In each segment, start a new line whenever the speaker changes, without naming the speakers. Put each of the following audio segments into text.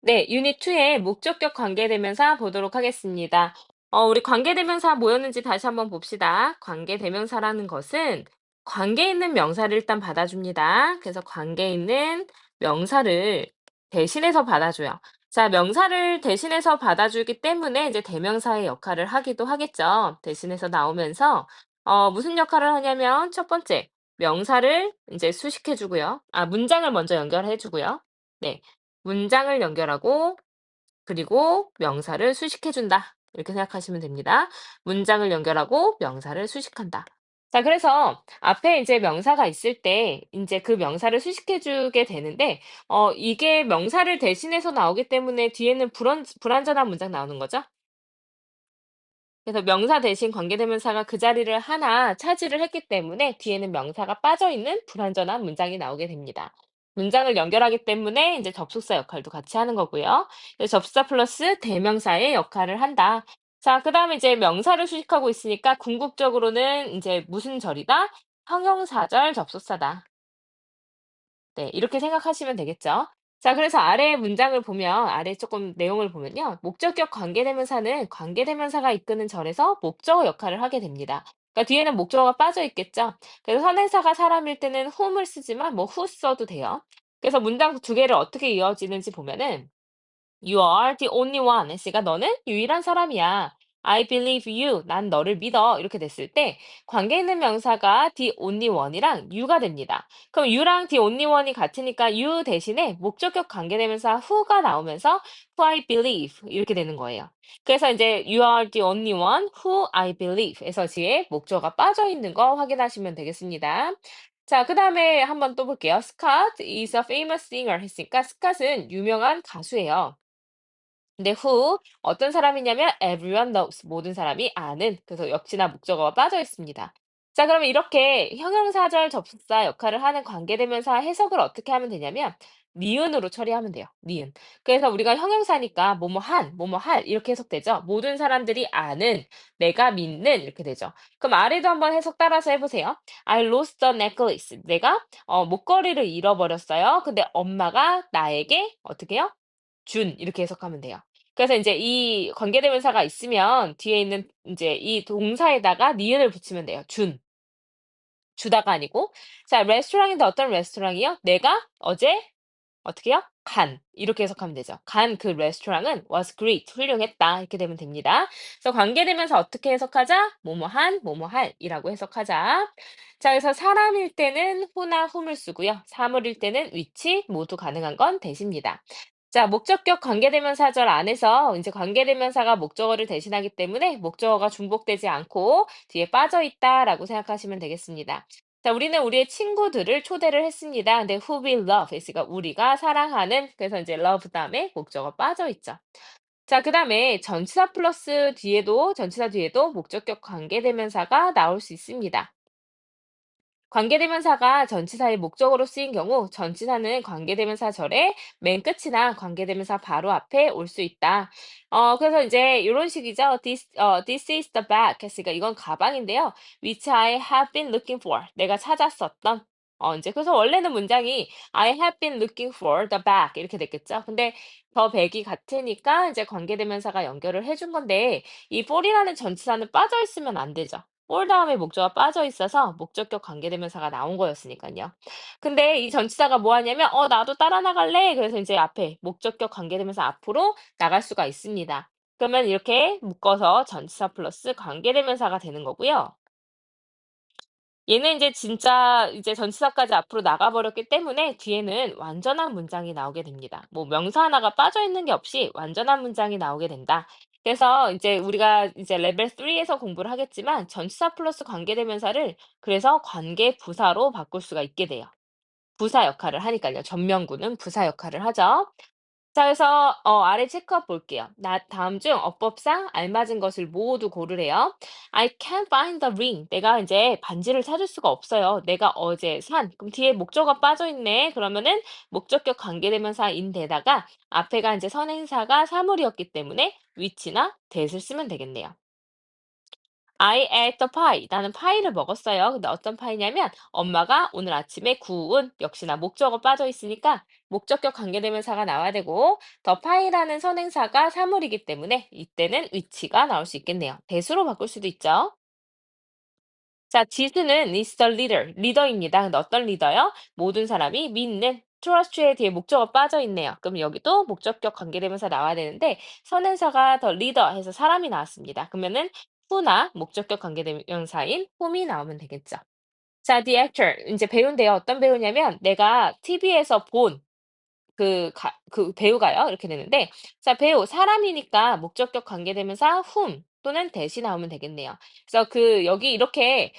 네, 유닛 2의 목적격 관계대명사 보도록 하겠습니다. 우리 관계대명사 뭐였는지 다시 한번 봅시다. 관계대명사라는 것은 관계 있는 명사를 일단 받아줍니다. 그래서 관계 있는 명사를 대신해서 받아줘요. 자, 명사를 대신해서 받아주기 때문에 이제 대명사의 역할을 하기도 하겠죠. 대신해서 나오면서 무슨 역할을 하냐면 첫 번째, 명사를 이제 수식해주고요. 문장을 먼저 연결해주고요. 네. 문장을 연결하고 그리고 명사를 수식해준다. 이렇게 생각하시면 됩니다. 문장을 연결하고 명사를 수식한다. 자, 그래서 앞에 이제 명사가 있을 때 이제 그 명사를 수식해주게 되는데, 이게 명사를 대신해서 나오기 때문에 뒤에는 불완전한 문장 나오는 거죠. 그래서 명사 대신 관계대명사가 그 자리를 하나 차지를 했기 때문에 뒤에는 명사가 빠져있는 불완전한 문장이 나오게 됩니다. 문장을 연결하기 때문에 이제 접속사 역할도 같이 하는 거고요. 그래서 접수사 플러스 대명사의 역할을 한다. 자, 그다음에 이제 명사를 수식하고 있으니까 궁극적으로는 이제 무슨 절이다? 형용사절 접속사다. 네, 이렇게 생각하시면 되겠죠. 자, 그래서 아래 문장을 보면, 아래 조금 내용을 보면요. 목적격 관계대명사는 관계대명사가 이끄는 절에서 목적어 역할을 하게 됩니다. 그러니까 뒤에는 목적어가 빠져 있겠죠. 그래서 선행사가 사람일 때는 whom을 쓰지만 뭐 who 써도 돼요. 그래서 문장 두 개를 어떻게 이어지는지 보면은 You are the only one. 했으니까 너는 유일한 사람이야. I believe you. 난 너를 믿어. 이렇게 됐을 때 관계 있는 명사가 the only one이랑 you가 됩니다. 그럼 you랑 the only one이 같으니까 you 대신에 목적격 관계대명사 who가 나오면서 who I believe 이렇게 되는 거예요. 그래서 이제 you are the only one who I believe에서 뒤에 목적어가 빠져 있는 거 확인하시면 되겠습니다. 자, 그다음에 한번 또 볼게요. Scott is a famous singer 했으니까 스캇은 유명한 가수예요. 근데 who 어떤 사람이냐면 everyone knows 모든 사람이 아는 그래서 역시나 목적어가 빠져 있습니다. 자, 그러면 이렇게 형용사절 접속사 역할을 하는 관계대명사 해석을 어떻게 하면 되냐면 니은으로 처리하면 돼요. 니은. 그래서 우리가 형용사니까 뭐뭐 한, 뭐뭐 할 이렇게 해석되죠. 모든 사람들이 아는, 내가 믿는 이렇게 되죠. 그럼 아래도 한번 해석 따라서 해보세요. I lost the necklace. 내가 목걸이를 잃어버렸어요. 근데 엄마가 나에게 어떻게 해요? 준 이렇게 해석하면 돼요. 그래서 인제 이 관계대명사가 있으면 뒤에 있는 인제 이 동사에다가 니은을 붙이면 돼요. 준. 주다가 아니고. 자, 레스토랑인데 어떤 레스토랑이요? 내가 어제 어떻게 해요? 간. 이렇게 해석하면 되죠. 간 그 레스토랑은 was great. 훌륭했다. 이렇게 되면 됩니다. 그래서 관계되면서 어떻게 해석하자? 뭐뭐 한, 뭐뭐 할이라고 해석하자. 자, 그래서 사람일 때는 who나 whom을 쓰고요. 사물일 때는 which 모두 가능한 건 that입니다. 자, 목적격 관계대명사절 안에서 이제 관계대명사가 목적어를 대신하기 때문에 목적어가 중복되지 않고 뒤에 빠져 있다라고 생각하시면 되겠습니다. 자, 우리는 우리의 친구들을 초대를 했습니다. 근데 who we love 했으니까 우리가 사랑하는 그래서 이제 love 다음에 목적어 빠져 있죠. 자, 그다음에 전치사 플러스 뒤에도 전치사 뒤에도 목적격 관계대명사가 나올 수 있습니다. 관계대명사가 전치사의 목적어로 쓰인 경우 전치사는 관계대명사 절의 맨 끝이나 관계대명사 바로 앞에 올 수 있다. 그래서 이제 이런 식이죠. This is the bag 했으니까 이건 가방인데요. Which I have been looking for. 내가 찾았었던. 이제 그래서 원래는 문장이 I have been looking for the bag 이렇게 됐겠죠. 근데 더 백이 같으니까 이제 관계대명사가 연결을 해준 건데 이 for이라는 전치사는 빠져 있으면 안 되죠. for 다음에 목적어가 빠져 있어서 목적격 관계대명사가 나온 거였으니까요. 근데 이 전치사가 뭐 하냐면 나도 따라 나갈래. 그래서 이제 앞에 목적격 관계대명사 앞으로 나갈 수가 있습니다. 그러면 이렇게 묶어서 전치사 플러스 관계대명사가 되는 거고요. 얘는 이제 진짜 이제 전치사까지 앞으로 나가 버렸기 때문에 뒤에는 완전한 문장이 나오게 됩니다. 뭐 명사 하나가 빠져 있는 게 없이 완전한 문장이 나오게 된다. 그래서 이제 우리가 이제 레벨 3에서 공부를 하겠지만 전치사 플러스 관계대명사를 그래서 관계 부사로 바꿀 수가 있게 돼요. 부사 역할을 하니까요. 전명구는 부사 역할을 하죠. 자, 그래서 아래 체크업 볼게요. 다음 중 어법상 알맞은 것을 모두 고르래요. I can't find the ring. 내가 이제 반지를 찾을 수가 없어요. 내가 어제 산. 그럼 뒤에 목적어가 빠져 있네. 그러면은 목적격 관계대명사인데다가 앞에가 이제 선행사가 사물이었기 때문에 which나 that을 쓰면 되겠네요. I ate the pie. 나는 파이를 먹었어요. 근데 어떤 파이냐면 엄마가 오늘 아침에 구운 역시나 목적어 빠져 있으니까 목적격 관계대명사가 나와야 되고 더 파이라는 선행사가 사물이기 때문에 이때는 위치가 나올 수 있겠네요. 대수로 바꿀 수도 있죠. 자, 지수는 is the leader, 리더입니다. 근데 어떤 리더요? 모든 사람이 믿는 trust의 뒤에 목적어 빠져 있네요. 그럼 여기도 목적격 관계대명사 나와야 되는데 선행사가 더 리더 해서 사람이 나왔습니다. 그러면은 who나 목적격 관계대명사인 whom이 나오면 되겠죠. 자, the actor 이제 배우인데요. 어떤 배우냐면 내가 TV에서 본 그 배우가요. 이렇게 되는데 자, 배우 사람이니까 목적격 관계대명사 whom 또는 that이 나오면 되겠네요. 그래서 여기 이렇게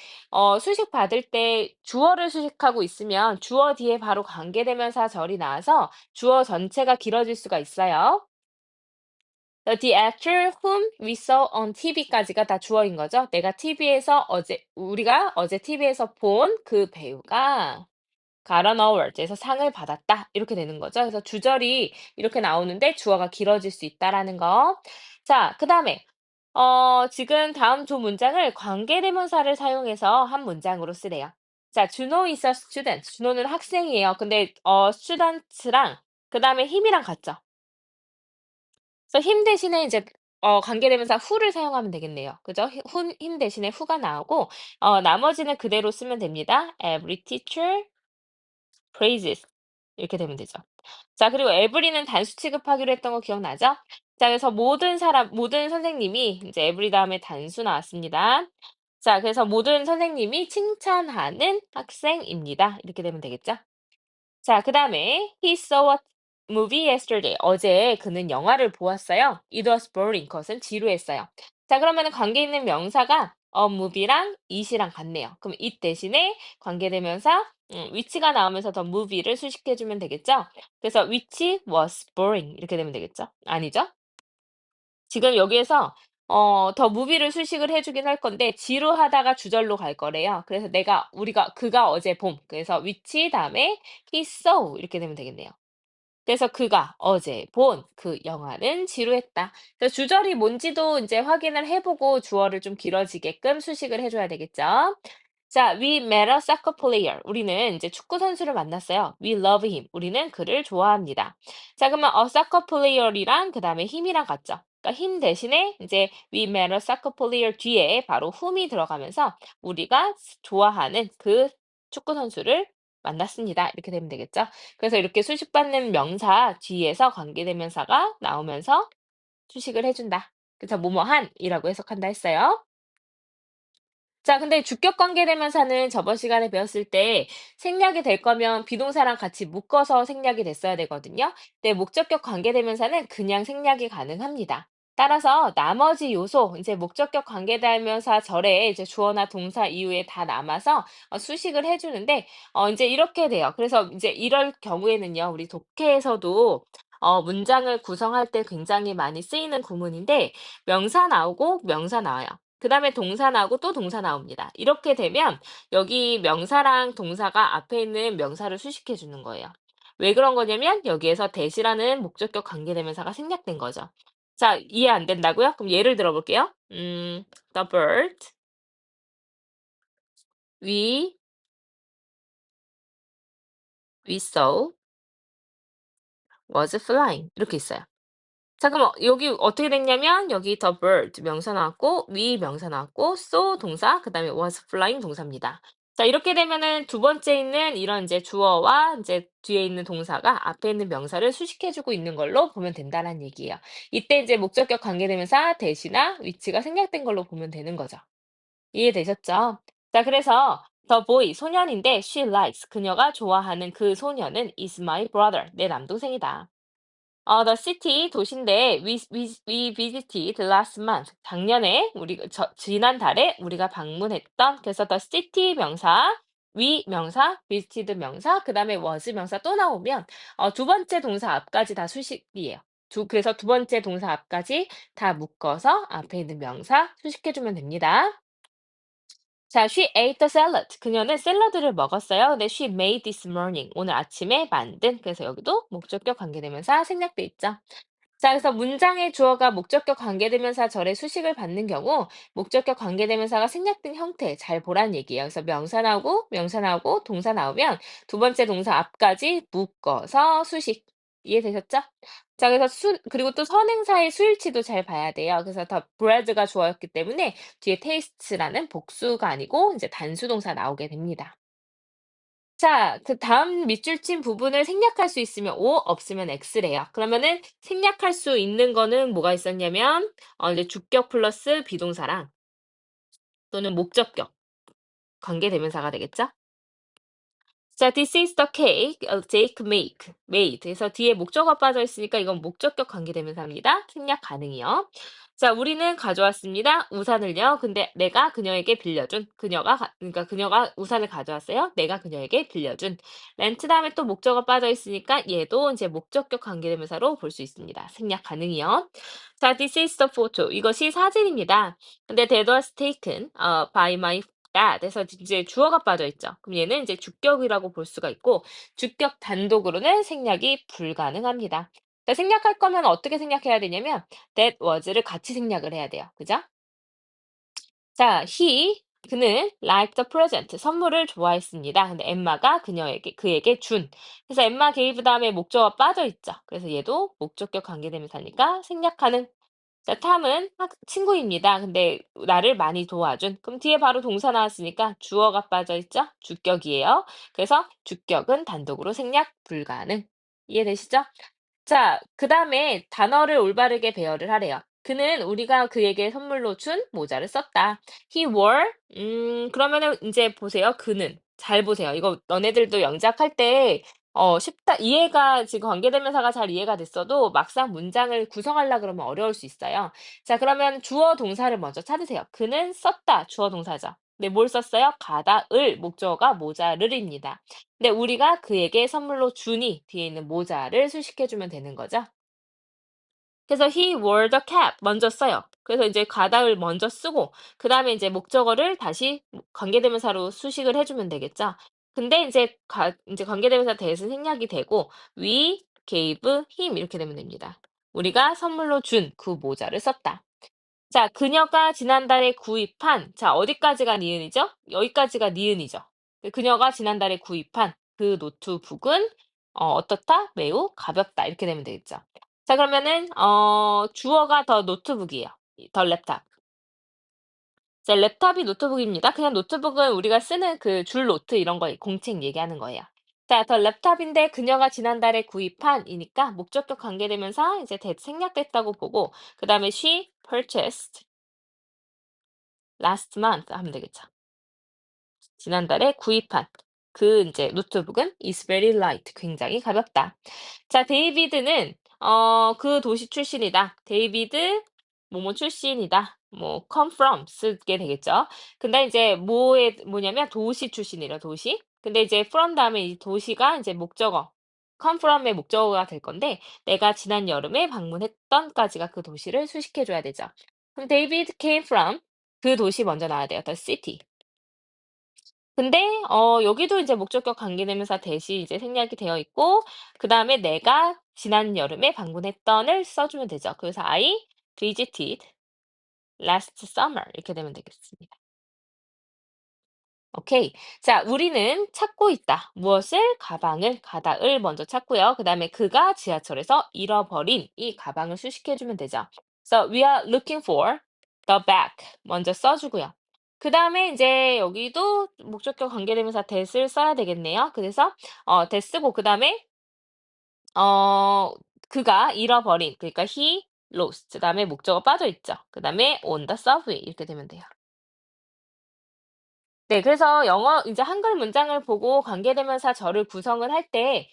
수식 받을 때 주어를 수식하고 있으면 주어 뒤에 바로 관계대명사 절이 나와서 주어 전체가 길어질 수가 있어요. The actor whom we saw on TV까지가 다 주어인 거죠. 우리가 어제 TV에서 본 그 배우가 got an award에서 상을 받았다. 이렇게 되는 거죠. 그래서 주절이 이렇게 나오는데 주어가 길어질 수 있다라는 거. 자, 그다음에 지금 다음 두 문장을 관계대명사를 사용해서 한 문장으로 쓰래요. 자, 준호 is a student. 준호는 학생이에요. 근데 student랑 그다음에 힘이랑 같죠. 그래서 힘 대신에 이제 관계대명사 who를 사용하면 되겠네요. 그죠? 힘 대신에 who가 나오고 나머지는 그대로 쓰면 됩니다. Every teacher praises 이렇게 되면 되죠. 자, 그리고 every는 단수 취급하기로 했던 거 기억나죠? 자, 그래서 모든 선생님이 이제 every 다음에 단수 나왔습니다. 자, 그래서 모든 선생님이 칭찬하는 학생입니다. 이렇게 되면 되겠죠? 자, 그다음에 he saw a movie yesterday. 어제 그는 영화를 보았어요. It was boring. 그것은 지루했어요. 자, 그러면은 관계 있는 명사가 movie랑 it이랑 같네요. 그럼 it 대신에 관계대명사 which가 나오면서 더 movie를 수식해 주면 되겠죠? 그래서 which was boring 이렇게 되면 되겠죠? 아니죠? 지금 여기에서 더 movie를 수식을 해 주긴 할 건데 지루하다가 주절로 갈 거래요. 그래서 그가 어제 그래서 which 다음에 he saw 이렇게 되면 되겠네요. 그래서 그가 어제 본 그 영화는 지루했다. 그래서 주절이 뭔지도 이제 확인을 해 보고 주어를 좀 길어지게끔 수식을 해 줘야 되겠죠. 자, we met a soccer player. 우리는 이제 축구 선수를 만났어요. We love him. 우리는 그를 좋아합니다. 자, 그러면 a soccer player이랑 그다음에 him이랑 같죠. 그러니까 him 대신에 이제 we met a soccer player 뒤에 바로 whom이 들어가면서 우리가 좋아하는 그 축구 선수를 만났습니다. 이렇게 되면 되겠죠. 그래서 이렇게 수식받는 명사 뒤에서 관계대명사가 나오면서 수식을 해준다. 그래서 뭐뭐한이라고 해석한다 했어요. 자, 근데 주격 관계대명사는 저번 시간에 배웠을 때 생략이 될 거면 비동사랑 같이 묶어서 생략이 됐어야 되거든요. 근데 목적격 관계대명사는 그냥 생략이 가능합니다. 따라서 나머지 요소, 이제 목적격 관계대명사 절에 이제 주어나 동사 이후에 다 남아서 수식을 해주는데, 이제 이렇게 돼요. 그래서 이제 이럴 경우에는요, 우리 독해에서도 문장을 구성할 때 굉장히 많이 쓰이는 구문인데, 명사 나오고 명사 나와요. 그다음에 동사 나오고 또 동사 나옵니다. 이렇게 되면 여기 명사랑 동사가 앞에 있는 명사를 수식해 주는 거예요. 왜 그런 거냐면 여기에서 that이라는 목적격 관계대명사가 생략된 거죠. 자, 이해 안 된다고요? 그럼 예를 들어 볼게요. The bird we we saw was flying 이렇게 있어요. 자, 그럼 여기 어떻게 됐냐면 여기 the bird 명사 나왔고 we 명사 나왔고 saw 동사 그다음에 was flying 동사입니다. 자, 이렇게 되면은 두 번째 있는 이런 이제 주어와 이제 뒤에 있는 동사가 앞에 있는 명사를 수식해 주고 있는 걸로 보면 된다는 얘기예요. 이때 이제 목적격 관계대명사 대시나 위치가 생략된 걸로 보면 되는 거죠. 이해되셨죠? 자, 그래서 the boy 소년인데 she likes 그녀가 좋아하는 그 소년은 is my brother 내 남동생이다. The city 도시인데 we visited last month. 작년에 지난달에 우리가 방문했던 그래서 the city 명사, we 명사, visited 명사, 그다음에 was 명사 또 나오면 두 번째 동사 앞까지 다 수식이에요. 그래서 두 번째 동사 앞까지 다 묶어서 앞에 있는 명사 수식해 주면 됩니다. 자, she ate the salad. 그녀는 샐러드를 먹었어요. 근데 she made this morning. 오늘 아침에 만든. 그래서 여기도 목적격 관계대명사 생략돼 있죠. 자, 그래서 문장의 주어가 목적격 관계대명사 절의 수식을 받는 경우 목적격 관계대명사가 생략된 형태 잘 보란 얘기예요. 그래서 명사 나오고 동사 나오면 두 번째 동사 앞까지 묶어서 수식. 이해되셨죠? 자, 그래서 그리고 또 선행사의 수일치도 잘 봐야 돼요. 그래서 더 bread가 주어였기 때문에 뒤에 taste라는 복수가 아니고 이제 단수 동사 나오게 됩니다. 자, 그다음 밑줄 친 부분을 생략할 수 있으면 O, 없으면 X래요. 그러면은 생략할 수 있는 거는 뭐가 있었냐면 이제 주격 플러스 비동사랑 또는 목적격, 관계대명사가 되겠죠? 자, this is the cake Jake made. 그래서 뒤에 목적어가 빠져 있으니까 이건 목적격 관계대명사입니다. 생략 가능이요. 자, 우리는 가져왔습니다. 우산을요. 근데 내가 그녀에게 빌려준. 그러니까 그녀가 우산을 가져왔어요. 내가 그녀에게 빌려준. 렌트 다음에 또 목적어 빠져 있으니까 얘도 이제 목적격 관계대명사로 볼 수 있습니다. 생략 가능이요. 자, this is the photo. 이것이 사진입니다. 근데 that was taken by my that에서 이제 주어가 빠져 있죠. 그럼 얘는 이제 주격이라고 볼 수가 있고 주격 단독으로는 생략이 불가능합니다. 그러니까 생략할 거면 어떻게 생략해야 되냐면 that was를 같이 생략을 해야 돼요. 그죠? 자, 그는 liked the present 선물을 좋아했습니다. 근데 엠마가 그에게 준. 그래서 엠마 gave 다음에 목적어가 빠져 있죠. 그래서 얘도 목적격 관계대명사니까 생략 가능. 자, 탐은 친구입니다. 근데 나를 많이 도와준. 그럼 뒤에 바로 동사 나왔으니까 주어가 빠져 있죠? 주격이에요. 그래서 주격은 단독으로 생략 불가능. 이해되시죠? 자, 그다음에 단어를 올바르게 배열을 하래요. 그는 우리가 그에게 선물로 준 모자를 썼다. He wore 그러면은 인제 보세요. 그는. 잘 보세요. 이거 너네들도 영작할 때 쉽다 이해가 지금 관계대명사가 잘 이해가 됐어도 막상 문장을 구성하려 그러면 어려울 수 있어요. 자, 그러면 주어 동사를 먼저 찾으세요. 그는 썼다. 주어 동사죠. 근데 뭘 썼어요? 가다을 목적어가 모자를입니다. 근데 우리가 그에게 선물로 주니 뒤에 있는 모자를 수식해 주면 되는 거죠. 그래서 he wore the cap 먼저 써요. 그래서 이제 가닥을 먼저 쓰고 그다음에 이제 목적어를 다시 관계대명사로 수식을 해 주면 되겠죠. 근데 이제 관계대명사 대신 생략이 되고 we gave him 이렇게 되면 됩니다. 우리가 선물로 준 그 모자를 썼다. 자, 그녀가 지난달에 구입한 자, 어디까지가 니은이죠? 여기까지가 니은이죠. 그녀가 지난달에 구입한 그 노트북은 어떻다? 매우 가볍다. 이렇게 되면 되겠죠. 자, 그러면은 주어가 더 노트북이에요. 더 랩탑. 자, 랩탑이 노트북입니다. 그냥 노트북은 우리가 쓰는 그 줄 노트 이런 거 공책 얘기하는 거예요. 자, 더 랩탑인데 그녀가 지난달에 구입한이니까 목적격 관계되면서 이제 생략됐다고 보고 그다음에 she purchased last month 하면 되겠죠. 지난달에 구입한 그 인제 노트북은 is very light. 굉장히 가볍다. 자, 데이비드는 그 도시 출신이다. 데이비드 뭐뭐 출신이다. 뭐 come from 쓰게 되겠죠. 근데 이제 뭐냐면 도시 출신이래요, 도시. 근데 이제 from 다음에 이 도시가 이제 목적어 come from의 목적어가 될 건데 내가 지난 여름에 방문했던까지가 그 도시를 수식해 줘야 되죠. 그럼 데이비드 came from 그 도시 먼저 나와야 돼요. the city. 근데 여기도 이제 목적격 관계대명사 대시 이제 생략이 되어 있고 그다음에 내가 지난 여름에 방문했던을 써 주면 되죠. 그래서 I visited last summer 이렇게 되면 되겠습니다. 오케이. 자, 우리는 찾고 있다. 무엇을? 가방을, 가닥을 먼저 찾고요. 그다음에 그가 지하철에서 잃어버린 이 가방을 수식해 주면 되죠. So we are looking for the bag 먼저 써 주고요. 그다음에 이제 여기도 목적격 관계대명사 that을 써야 되겠네요. 그래서 that 쓰고 그다음에 어 그가 잃어버린 그러니까 he lost 그다음에 목적어 빠져 있죠. 그다음에 on the subway 이렇게 되면 돼요. 네. 그래서 영어 이제 한글 문장을 보고 관계대명사 절을 구성을 할 때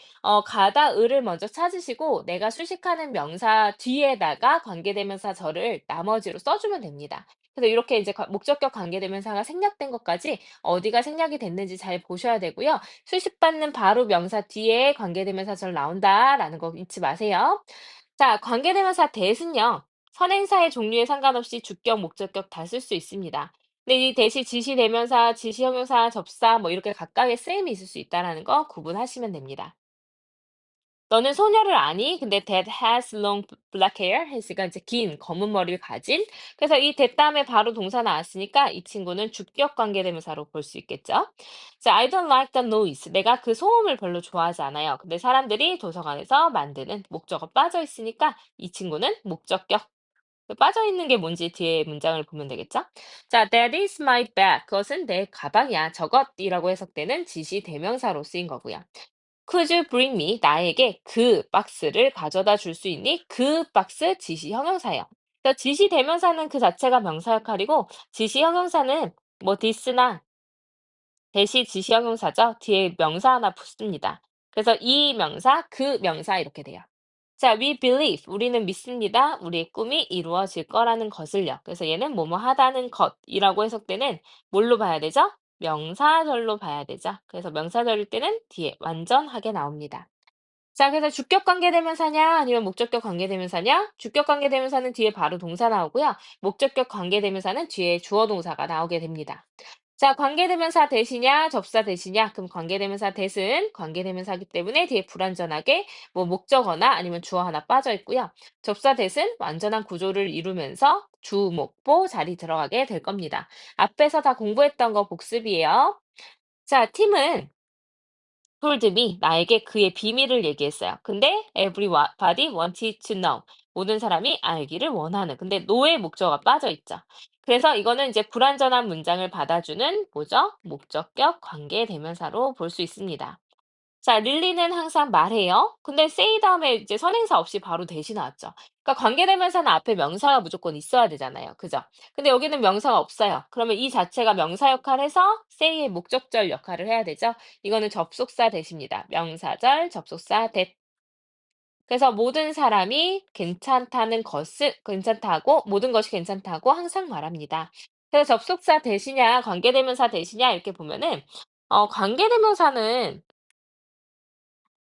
가다 을을 먼저 찾으시고 내가 수식하는 명사 뒤에다가 관계대명사 절을 나머지로 써 주면 됩니다. 그래서 이렇게 이제 목적격 관계대명사가 생략된 것까지 어디가 생략이 됐는지 잘 보셔야 되고요. 수식받는 바로 명사 뒤에 관계대명사 절 나온다라는 거 잊지 마세요. 자, 관계대명사 that은요. 선행사의 종류에 상관없이 주격, 목적격 다 쓸 수 있습니다. 근데 이 대시 지시대명사, 지시형용사, 접사 뭐 이렇게 각각의 쓰임이 있을 수 있다라는 거 구분하시면 됩니다. 너는 소녀를 아니? 근데 that has long black hair 했으니까 이제 긴 검은 머리를 가진. 그래서 이 that 다음에 바로 동사 나왔으니까 이 친구는 주격 관계대명사로 볼 수 있겠죠. 자, I don't like the noise. 내가 그 소음을 별로 좋아하지 않아요. 근데 사람들이 도서관에서 만드는 목적어 빠져 있으니까 이 친구는 목적격. 빠져 있는 게 뭔지 뒤에 문장을 보면 되겠죠? 자, that is my bag. 그것은 내 가방이야. 저것이라고 해석되는 지시 대명사로 쓰인 거고요. Could you bring me? 나에게 그 박스를 가져다 줄 수 있니? 그 박스 지시 형용사예요. 그래서 지시 대명사는 그 자체가 명사 역할이고 지시 형용사는 뭐 this나 대시 지시 형용사죠. 뒤에 명사 하나 붙습니다. 그래서 이 명사, 그 명사 이렇게 돼요. 자, we believe. 우리는 믿습니다. 우리의 꿈이 이루어질 거라는 것을요. 그래서 얘는 뭐뭐 하다는 것이라고 해석되는 뭘로 봐야 되죠? 명사절로 봐야 되죠. 그래서 명사절일 때는 뒤에 완전하게 나옵니다. 자, 그래서 주격 관계대명사냐 아니면 목적격 관계대명사냐? 주격 관계대명사는 뒤에 바로 동사 나오고요. 목적격 관계대명사는 뒤에 주어 동사가 나오게 됩니다. 자, 관계대명사 대시냐 접사 대시냐? 그럼 관계대명사 대은 관계대명사기 때문에 뒤에 불완전하게 뭐 목적어나 아니면 주어 하나 빠져 있고요. 접사 대은 완전한 구조를 이루면서 주, 목, 보 자리 들어가게 될 겁니다. 앞에서 다 공부했던 거 복습이에요. 자, 팀은 told me 나에게 그의 비밀을 얘기했어요. 근데 everybody wanted to know. 모든 사람이 알기를 원하는. 근데 no의 목적어가 빠져 있죠. 그래서 이거는 이제 불완전한 문장을 받아주는 뭐죠? 목적격 관계 대명사로 볼 수 있습니다. 자, 릴리는 항상 말해요. 근데 say 다음에 이제 선행사 없이 바로 대시 나왔죠. 그러니까 관계대명사는 앞에 명사가 무조건 있어야 되잖아요. 그죠? 근데 여기는 명사가 없어요. 그러면 이 자체가 명사 역할을 해서 say의 목적절 역할을 해야 되죠. 이거는 접속사 대시입니다. 명사절, 접속사 대. 그래서 모든 사람이 괜찮다는 것을 괜찮다고 모든 것이 괜찮다고 항상 말합니다. 그래서 접속사 대시냐 관계대명사 대시냐 이렇게 보면은 관계대명사는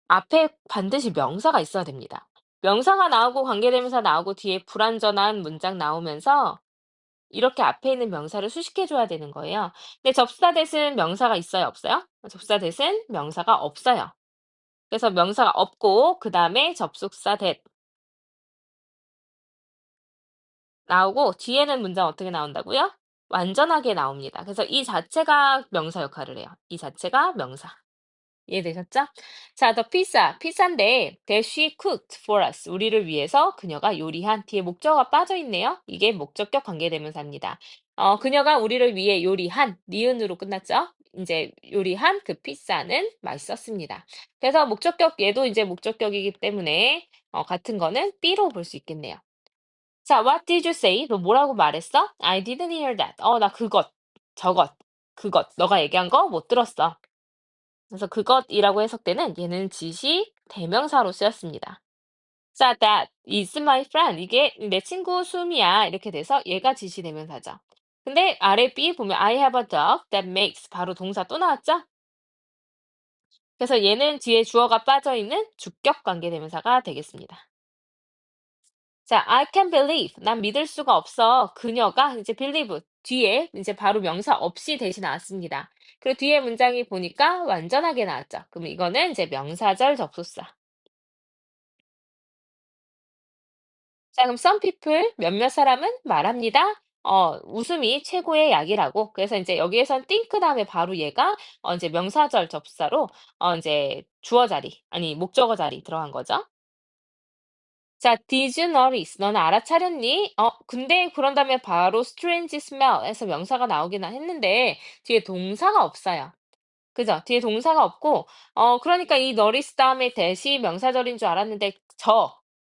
앞에 반드시 명사가 있어야 됩니다. 명사가 나오고 관계대명사 나오고 뒤에 불완전한 문장 나오면서 이렇게 앞에 있는 명사를 수식해 줘야 되는 거예요. 근데 접수다 대신 명사가 있어요, 없어요? 접수다 대신 명사가 없어요. 그래서 명사가 없고 그다음에 접속사 that 나오고 뒤에는 문장 어떻게 나온다고요? 완전하게 나옵니다. 그래서 이 자체가 명사 역할을 해요. 이 자체가 명사. 이해되셨죠? 자, the pizza. 피자인데 that she cooked for us. 우리를 위해서 그녀가 요리한 뒤에 목적어가 빠져 있네요. 이게 목적격 관계대명사입니다. 그녀가 우리를 위해 요리한 니은으로 끝났죠? 이제 요리한 그 피자는 맛있었습니다. 그래서 목적격 얘도 이제 목적격이기 때문에 같은 거는 B로 볼 수 있겠네요. 자, what did you say? 너 뭐라고 말했어? I didn't hear that. 나 그것, 저것, 그것. 너가 얘기한 거 못 들었어. 그래서 그것이라고 해석되는 얘는 지시 대명사로 쓰였습니다. 자, that is my friend. 이게 내 친구 숨이야. 이렇게 돼서 얘가 지시 대명사죠. 근데 아래 B 보면 I have a dog that makes 바로 동사 또 나왔죠? 그래서 얘는 뒤에 주어가 빠져 있는 주격 관계 대명사가 되겠습니다. 자, I can believe. 난 믿을 수가 없어. 그녀가 이제 believe 뒤에 이제 바로 명사 없이 대신 나왔습니다. 그리고 뒤에 문장이 보니까 완전하게 나왔죠. 그럼 이거는 이제 명사절 접속사. 자, 그럼 some people 몇몇 사람은 말합니다. 웃음이 최고의 약이라고. 그래서 이제 여기에선 think 다음에 바로 얘가 이제 명사절 접사로 이제 주어 자리 아니 목적어 자리 들어간 거죠. 자, did you notice? 너는 알아차렸니? 근데 그런 다음에 바로 strange smell 해서 명사가 나오긴 했는데 뒤에 동사가 없어요. 그죠? 뒤에 동사가 없고 그러니까 이 notice 다음에 대시 명사절인 줄 알았는데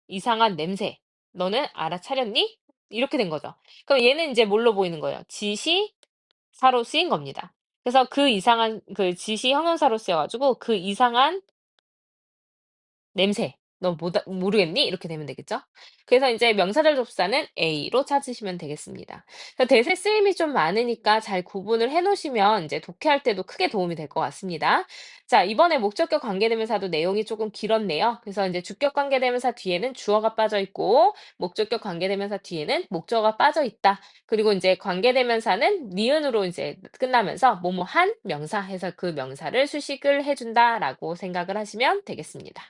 이상한 냄새. 너는 알아차렸니? 이렇게 된 거죠. 그럼 얘는 이제 뭘로 보이는 거예요? 지시사로 쓰인 겁니다. 그래서 그 이상한 그 지시 형용사로 쓰여 가지고 그 이상한 냄새. "너 모르겠니?" 이렇게 되면 되겠죠? 그래서 인제 명사절 접수사는 A로 찾으시면 되겠습니다. 그래서 대세 쓰임이 좀 많으니까 잘 구분을 해 놓으시면 인제 독해할 때도 크게 도움이 될 것 같습니다. 자, 이번에 목적격 관계대명사도 내용이 쪼금 길었네요. 그래서 인제 주격 관계대명사 뒤에는 주어가 빠져 있고 목적격 관계대명사 뒤에는 목적어가 빠져 있다. 그리고 인제 관계대명사는 니은으로 이제 끝나면서 "뭐뭐한 명사." 해서 그 명사를 수식을 해 준다라고 생각을 하시면 되겠습니다.